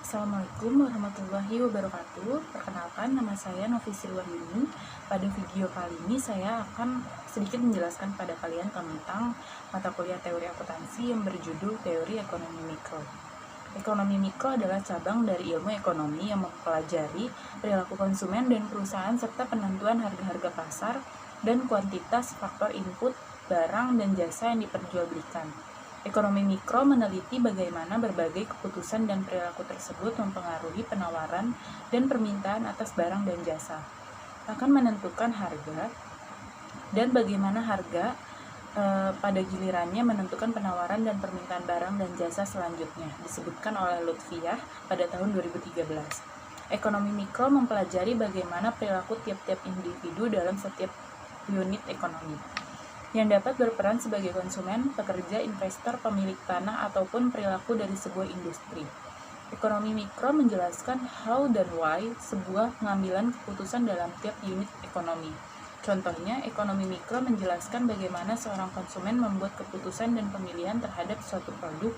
Assalamualaikum warahmatullahi wabarakatuh. Perkenalkan, nama saya Novi Sriwahyuni. Pada video kali ini saya akan sedikit menjelaskan pada kalian tentang mata kuliah teori akuntansi yang berjudul Teori Ekonomi Mikro. Ekonomi mikro adalah cabang dari ilmu ekonomi yang mempelajari perilaku konsumen dan perusahaan serta penentuan harga-harga pasar dan kuantitas faktor input barang dan jasa yang diperjualbelikan. Ekonomi mikro meneliti bagaimana berbagai keputusan dan perilaku tersebut mempengaruhi penawaran dan permintaan atas barang dan jasa, akan menentukan harga, dan bagaimana harga pada gilirannya menentukan penawaran dan permintaan barang dan jasa selanjutnya, disebutkan oleh Lutfiyah pada tahun 2013. Ekonomi mikro mempelajari bagaimana perilaku tiap-tiap individu dalam setiap unit ekonomi, yang dapat berperan sebagai konsumen, pekerja, investor, pemilik tanah, ataupun perilaku dari sebuah industri. Ekonomi mikro menjelaskan how dan why sebuah pengambilan keputusan dalam tiap unit ekonomi. Contohnya, ekonomi mikro menjelaskan bagaimana seorang konsumen membuat keputusan dan pemilihan terhadap suatu produk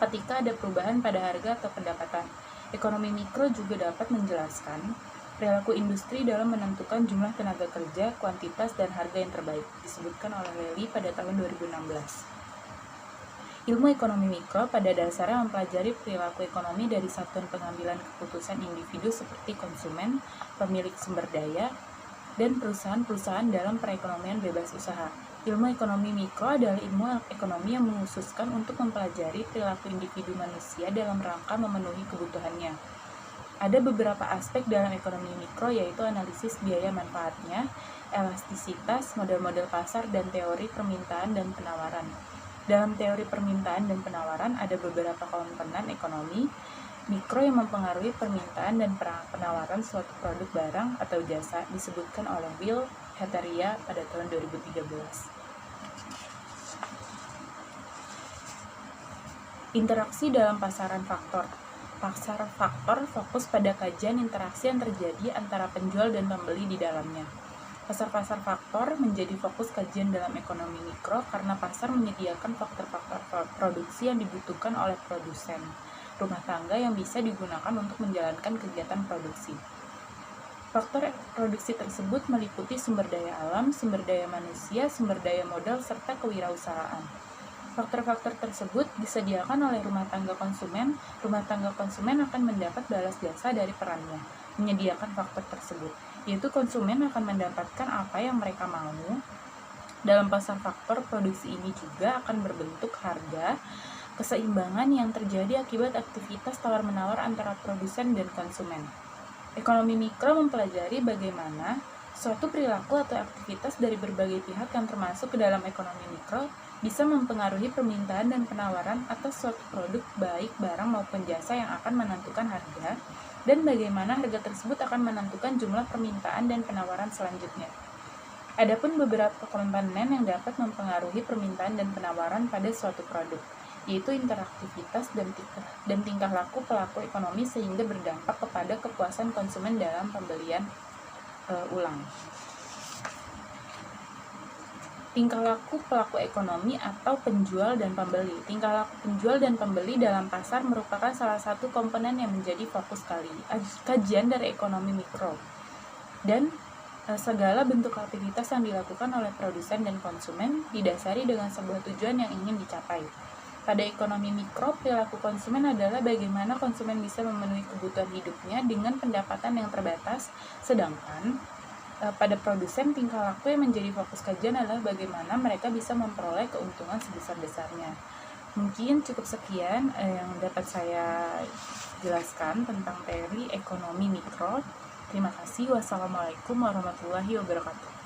ketika ada perubahan pada harga atau pendapatan. Ekonomi mikro juga dapat menjelaskan perilaku industri dalam menentukan jumlah tenaga kerja, kuantitas, dan harga yang terbaik, disebutkan oleh Lely pada tahun 2016. Ilmu ekonomi mikro pada dasarnya mempelajari perilaku ekonomi dari satuan pengambilan keputusan individu seperti konsumen, pemilik sumber daya, dan perusahaan-perusahaan dalam perekonomian bebas usaha. Ilmu ekonomi mikro adalah ilmu ekonomi yang mengkhususkan untuk mempelajari perilaku individu manusia dalam rangka memenuhi kebutuhannya. Ada beberapa aspek dalam ekonomi mikro, yaitu analisis biaya manfaatnya, elastisitas, model-model pasar, dan teori permintaan dan penawaran. Dalam teori permintaan dan penawaran ada beberapa komponen ekonomi mikro yang mempengaruhi permintaan dan penawaran suatu produk barang atau jasa, disebutkan oleh Will Heteria pada tahun 2013. Interaksi dalam pasaran faktor. Pasar faktor fokus pada kajian interaksi yang terjadi antara penjual dan pembeli di dalamnya. Pasar-pasar faktor menjadi fokus kajian dalam ekonomi mikro karena pasar menyediakan faktor-faktor produksi yang dibutuhkan oleh produsen rumah tangga yang bisa digunakan untuk menjalankan kegiatan produksi. Faktor produksi tersebut meliputi sumber daya alam, sumber daya manusia, sumber daya modal, serta kewirausahaan. Faktor-faktor tersebut disediakan oleh rumah tangga konsumen akan mendapat balas jasa dari perannya menyediakan faktor tersebut, yaitu konsumen akan mendapatkan apa yang mereka mau. Dalam pasar faktor produksi ini juga akan berbentuk harga, keseimbangan yang terjadi akibat aktivitas tawar-menawar antara produsen dan konsumen. Ekonomi mikro mempelajari bagaimana suatu perilaku atau aktivitas dari berbagai pihak yang termasuk ke dalam ekonomi mikro bisa mempengaruhi permintaan dan penawaran atas suatu produk baik barang maupun jasa yang akan menentukan harga, dan bagaimana harga tersebut akan menentukan jumlah permintaan dan penawaran selanjutnya. Adapun beberapa komponen yang dapat mempengaruhi permintaan dan penawaran pada suatu produk, yaitu interaktivitas dan tingkah laku pelaku ekonomi sehingga berdampak kepada kepuasan konsumen dalam pembelian ulang. Tingkah laku pelaku ekonomi atau penjual dan pembeli. Tingkah laku penjual dan pembeli dalam pasar merupakan salah satu komponen yang menjadi fokus kajian dari ekonomi mikro. Dan segala bentuk aktivitas yang dilakukan oleh produsen dan konsumen didasari dengan sebuah tujuan yang ingin dicapai. Pada ekonomi mikro, perilaku konsumen adalah bagaimana konsumen bisa memenuhi kebutuhan hidupnya dengan pendapatan yang terbatas, sedangkan pada produsen, tingkah laku yang menjadi fokus kajian adalah bagaimana mereka bisa memperoleh keuntungan sebesar-besarnya. Mungkin cukup sekian yang dapat saya jelaskan tentang teori ekonomi mikro. Terima kasih. Wassalamualaikum warahmatullahi wabarakatuh.